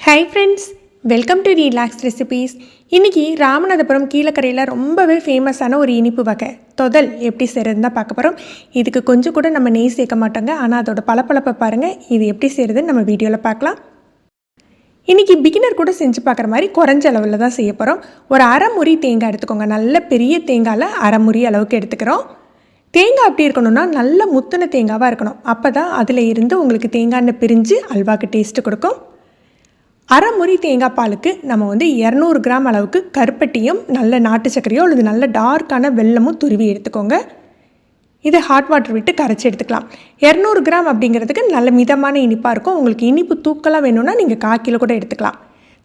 Hi friends, welcome to relax recipes. இன்றைக்கி ராமநாதபுரம் கீழக்கரையில் ரொம்பவே ஃபேமஸான ஒரு இனிப்பு வகை தொதல் எப்படி செய்கிறதுன்னு தான் பார்க்க போகிறோம். இதுக்கு கொஞ்சம் கூட நம்ம நெய் சேர்க்க மாட்டோங்க, ஆனால் அதோட பளபளப்பை பாருங்கள். இது எப்படி செய்கிறதுன்னு நம்ம வீடியோவில் பார்க்கலாம். இன்றைக்கி பிகினர் கூட செஞ்சு பார்க்குற மாதிரி குறைஞ்ச அளவில் தான் செய்ய போகிறோம். ஒரு அரை முறி தேங்காய் எடுத்துக்கோங்க. நல்ல பெரிய தேங்காயில் அரை முறி அளவுக்கு எடுத்துக்கிறோம். தேங்காய் அப்படி இருக்கணும்னா நல்ல முத்தின தேங்காவாக இருக்கணும். அப்போ தான் அதில் இருந்து உங்களுக்கு தேங்காய் எண்ணெய் பிரிஞ்சு அல்வாக்கு டேஸ்ட்டு கொடுக்கும். அரை முறி தேங்காய் பாலுக்கு நம்ம 200 கிராம் அளவுக்கு கருப்பட்டியும் நல்ல நாட்டு சர்க்கரையோ அல்லது நல்ல டார்க்கான வெல்லமும் துருவி எடுத்துக்கோங்க. இதை ஹாட் வாட்டர் விட்டு கரைச்சி எடுத்துக்கலாம். 200 கிராம் அப்படிங்கிறதுக்கு நல்ல மிதமான இனிப்பாக இருக்கும். உங்களுக்கு இனிப்பு தூக்கலாக வேணும்னா நீங்கள் 1/4 கிலோ கூட எடுத்துக்கலாம்.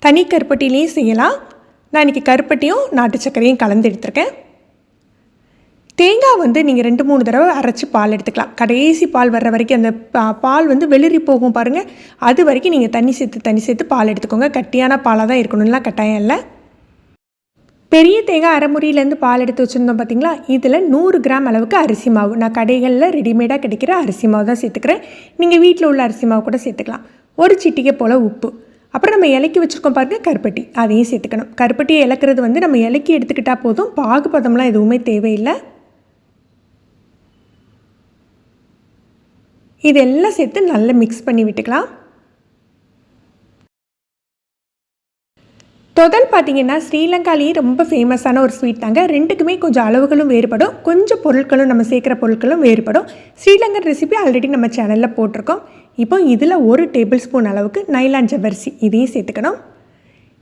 தனி கருப்பட்டிலையும் செய்யலாம். நான் இன்றைக்கி கருப்பட்டியும் நாட்டு சர்க்கரையும் கலந்து எடுத்துருக்கேன். தேங்காய் நீங்கள் 2-3 தடவை அரைச்சி பால் எடுத்துக்கலாம். கடைசி பால் வர்ற வரைக்கும் அந்த பால் வெளிரி போகும் பாருங்கள், அது வரைக்கும் நீங்கள் தண்ணி சேர்த்து பால் எடுத்துக்கோங்க. கட்டியான பாலாக தான் இருக்கணும்லாம் கட்டாயம் இல்லை. பெரிய தேங்காய் அரை முறியிலேருந்து பால் எடுத்து வச்சுருந்தோம் பார்த்தீங்களா, இதில் 100 கிராம் அளவுக்கு அரிசி மாவு, நான் கடைகளில் ரெடிமேடாக கிடைக்கிற அரிசி மாவு தான் சேர்த்துக்கிறேன். நீங்கள் வீட்டில் உள்ள அரிசி மாவு கூட சேர்த்துக்கலாம். ஒரு சிட்டிகை போல் உப்பு, அப்புறம் நம்ம இலக்கி வச்சுருக்கோம் பாருங்கள் கருப்பட்டி, அதையும் சேர்த்துக்கணும். கருப்பட்டியை இலக்கிறது நம்ம இலக்கி எடுத்துக்கிட்டால் போதும், பாகுபதம்லாம் எதுவுமே தேவையில்லை. இதெல்லாம் சேர்த்து நல்லா மிக்ஸ் பண்ணி விட்டுக்கலாம். தொதல் பார்த்திங்கன்னா ஸ்ரீலங்காலேயே ரொம்ப ஃபேமஸான ஒரு ஸ்வீட் தாங்க. ரெண்டுக்குமே கொஞ்சம் அளவுகளும் வேறுபடும், கொஞ்சம் பொருட்களும் நம்ம சேர்க்குற பொருட்களும் வேறுபடும். ஸ்ரீலங்கன் ரெசிபி ஆல்ரெடி நம்ம சேனலில் போட்டிருக்கோம். இப்போ இதில் 1 டேபிள் ஸ்பூன் அளவுக்கு நைலான் ஜவ்வரிசி இதையும் சேர்த்துக்கணும்.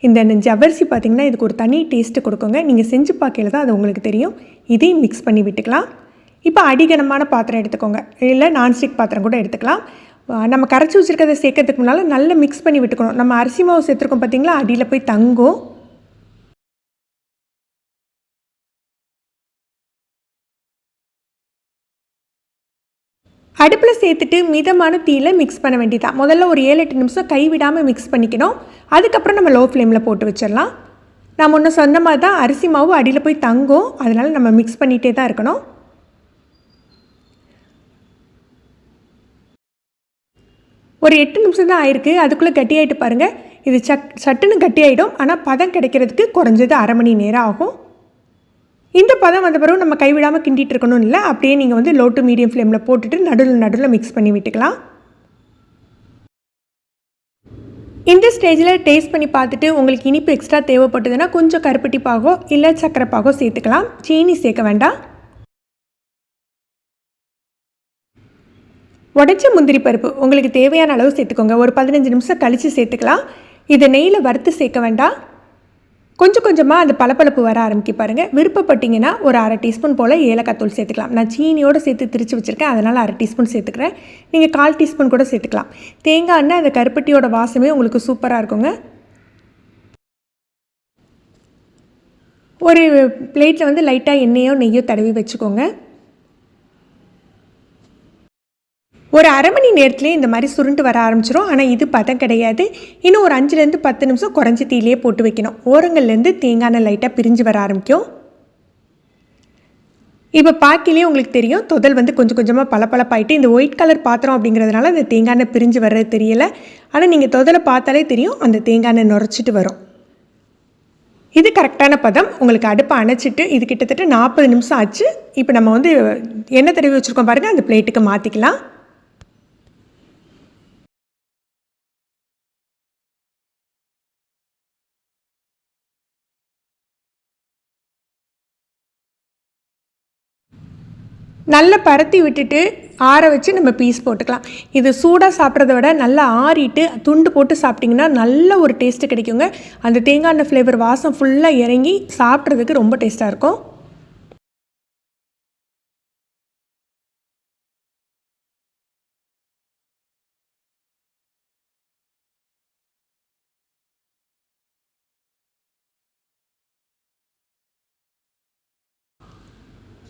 இந்த ஜவ்வரிசி பார்த்திங்கன்னா இதுக்கு ஒரு தனி டேஸ்ட்டு கொடுக்குங்க. நீங்கள் செஞ்சு பார்க்கல தான் அது உங்களுக்கு தெரியும். இதையும் மிக்ஸ் பண்ணி விட்டுக்கலாம். இப்போ அடிகனமான பாத்திரம் எடுத்துக்கோங்க, இல்லை நான்ஸ்டிக் பாத்திரம் கூட எடுத்துக்கலாம். நம்ம கரைச்சி வச்சுருக்கிறத சேர்க்கறதுக்கு முன்னால் நல்லா மிக்ஸ் பண்ணி விட்டுக்கணும். நம்ம அரிசி மாவு சேர்த்துருக்கோம் பார்த்திங்களா, அடியில் போய் தங்கும். அடுப்பில் சேர்த்துட்டு மிதமான தீயில் மிக்ஸ் பண்ண வேண்டியதான். முதல்ல ஒரு 7-8 நிமிஷம் கைவிடாமல் மிக்ஸ் பண்ணிக்கணும். அதுக்கப்புறம் நம்ம லோ ஃப்ளேமில் போட்டு வச்சிடலாம். நான் முன்ன சொன்ன மாதிரி தான் அரிசி மாவு அடியில் போய் தங்கும், அதனால் நம்ம மிக்ஸ் பண்ணிகிட்டே தான் இருக்கணும். ஒரு 8 நிமிஷம் தான் ஆயிருக்கு, அதுக்குள்ளே கட்டி ஆகிட்டு பாருங்கள். இது சட்டுன்னு கட்டி ஆகிடும், ஆனால் பதம் கிடைக்கிறதுக்கு குறைஞ்சது அரை மணி நேரம் ஆகும். இந்த பதம் வந்த பிறகு நம்ம கைவிடாமல் கிண்டிகிட்டு இருக்கணும் இல்லை, அப்படியே நீங்கள் லோ டு மீடியம் ஃப்ளேமில் போட்டுட்டு நடுவில் மிக்ஸ் பண்ணி விட்டுக்கலாம். இந்த ஸ்டேஜில் டேஸ்ட் பண்ணி பார்த்துட்டு உங்களுக்கு இனிப்பு எக்ஸ்ட்ரா தேவைப்பட்டதுன்னா கொஞ்சம் கருப்பட்டி பாகோ இல்லை சர்க்கரை பாகோ சேர்த்துக்கலாம். சீனி சேர்க்க வேண்டாம். உடைச்ச முந்திரி பருப்பு உங்களுக்கு தேவையான அளவு சேர்த்துக்கோங்க. ஒரு 15 நிமிஷம் கழித்து சேர்த்துக்கலாம். இதை நெய்யில் வறுத்து சேர்க்க வேண்டாம். கொஞ்சம் கொஞ்சமாக அந்த பளபளப்பு வர ஆரம்பிக்க பாருங்கள். விருப்பப்பட்டிங்கன்னா ஒரு 1/2 டீஸ்பூன் போல் ஏலக்காய் தூள் சேர்த்துக்கலாம். நான் சீனியோடு சேர்த்து திரிச்சு வச்சுருக்கேன், அதனால் 1/2 டீஸ்பூன் சேர்த்துக்கிறேன். நீங்கள் 1/4 டீஸ்பூன் கூட சேர்த்துக்கலாம். தேங்காய் எண்ணெய் அந்த கருப்பட்டியோட வாசமே உங்களுக்கு சூப்பராக இருக்குங்க. ஒரு பிளேட்டில் லைட்டாக எண்ணெயோ நெய்யோ தடவி வச்சுக்கோங்க. ஒரு அரை மணி நேரத்துலேயே இந்த மாதிரி சுருண்டு வர ஆரம்பிச்சிடும். ஆனால் இது பதம் கிடையாது. இன்னும் ஒரு 5-10 நிமிஷம் குறைஞ்ச தீயிலே போட்டு வைக்கணும். ஓரங்கள்லேருந்து தேங்காய் லைட்டாக பிரிஞ்சு வர ஆரம்பிக்கும். இப்போ பாக்கிலே உங்களுக்கு தெரியும் தொதல் கொஞ்சம் கொஞ்சமாக பளபளப்பாயிட்டு, இந்த ஒயிட் கலர் பாத்திரம் அப்படிங்கிறதுனால அந்த தேங்காய் எண்ணெய் பிரிஞ்சு வர்றது தெரியலை. ஆனால் நீங்கள் தொதலை பார்த்தாலே தெரியும் அந்த தேங்காய் எண்ணெய் நுரைச்சிட்டு வரும். இது கரெக்டான பதம். உங்களுக்கு அடுப்பை அணைச்சிட்டு இது கிட்டத்தட்ட 40 நிமிஷம் ஆச்சு. இப்போ நம்ம எண்ணெய் தடவி வச்சுருக்கோம் பாருங்கள், அந்த பிளேட்டுக்கு மாற்றிக்கலாம். நல்லா பரத்தி விட்டுட்டு ஆற வச்சு நம்ம பீஸ் போட்டுக்கலாம். இது சூடாக சாப்பிட்றத விட நல்லா ஆறிட்டு துண்டு போட்டு சாப்பிட்டிங்கன்னா நல்ல ஒரு டேஸ்ட்டு கிடைக்குங்க. அந்த தேங்காய் எண்ணெய் ஃப்ளேவர் வாசம் ஃபுல்லாக இறங்கி சாப்பிட்றதுக்கு ரொம்ப டேஸ்ட்டாக இருக்கும்.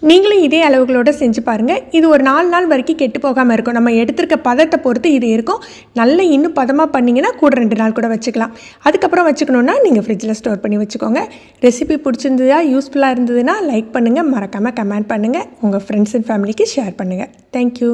நீங்களும் இதே அளவுகளோடு செஞ்சு பாருங்கள். இது ஒரு 4 நாள் வரைக்கும் கெட்டு போகாமல் இருக்கும். நம்ம எடுத்துருக்க பதத்தை பொறுத்து இது இருக்கும். நல்ல இன்னும் பதமாக பண்ணிங்கன்னா கூட 2 நாள் கூட வச்சுக்கலாம். அதுக்கப்புறம் வச்சுக்கணுன்னா நீங்கள் ஃப்ரிட்ஜில் ஸ்டோர் பண்ணி வச்சுக்கோங்க. ரெசிபி பிடிச்சிருந்ததா, யூஸ்ஃபுல்லாக இருந்ததுன்னா லைக் பண்ணுங்கள், மறக்காமல் கமெண்ட் பண்ணுங்கள், உங்கள் ஃப்ரெண்ட்ஸ் அண்ட் ஃபேமிலிக்கு ஷேர் பண்ணுங்கள். தேங்க்யூ.